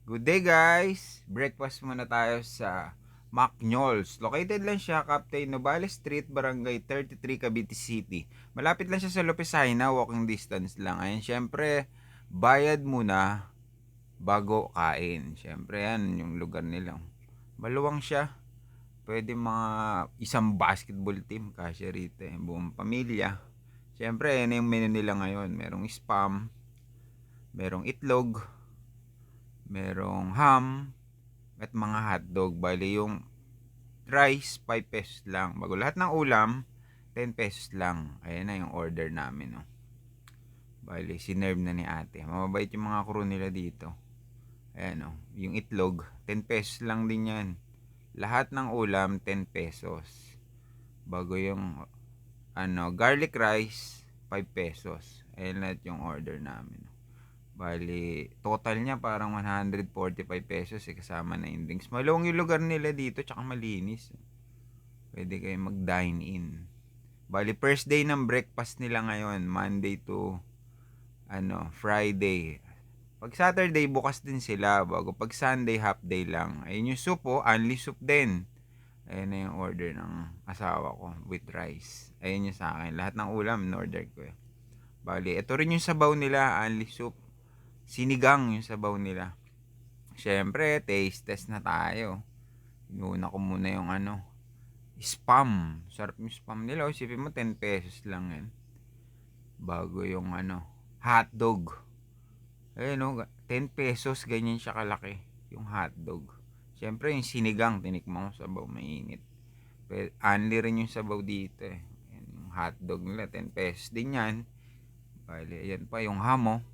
Good day guys! Breakfast muna tayo sa Macnyols. Located lang siya, Captain Nobales Street, Barangay 33, Cavite City. Malapit lang siya sa Lopesaina, walking distance lang. Ayan, syempre, bayad muna bago kain. Syempre, yan yung lugar nila. Maluwang siya. Pwede mga isang basketball team kasya rito. Buong pamilya. Syempre, yan yung menu nila ngayon. Merong spam, merong itlog, merong ham, at mga hotdog. Bali yung rice 5 pesos lang. Bago lahat ng ulam 10 pesos lang. Ayan na yung order namin, no. Bali sinerve na ni ate. Mababait yung mga crew nila dito. Ayan, no. Yung itlog 10 pesos lang din yan. Lahat ng ulam 10 pesos. Bago yung garlic rice 5 pesos. Ayan lahat yung order namin, no. Bali, total niya parang 145 pesos kasama na yung drinks. Malawang yung lugar nila dito, tsaka malinis. Pwede kayo mag-dine in. Bali, first day ng breakfast nila ngayon, Monday to Friday. Pag Saturday, bukas din sila. Bago pag Sunday, half day lang. Ayun yung soup, only soup din. Ayun na yung order ng asawa ko with rice. Ayun yung sa akin. Lahat ng ulam, in-order ko. Bali, ito rin yung sabaw nila, only soup. Sinigang yung sabaw nila. Siyempre, taste test na tayo. Inuna ko muna yung spam. Sarap yung spam nila. Isipin mo, 10 pesos lang yan. Bago yung hotdog. Ayun, 10 pesos, ganyan siya kalaki. Yung hotdog. Siyempre, yung sinigang, tinikman ko sabaw, mainit. Pero, only rin yung sabaw dito eh. Yung hotdog nila, 10 pesos din yan. Bali, ayan pa yung hamo.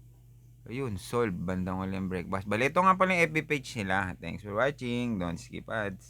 Ayun, solve bandang walang breakfast. Bali, ito nga pala yung FB page nila. Thanks for watching. Don't skip ads.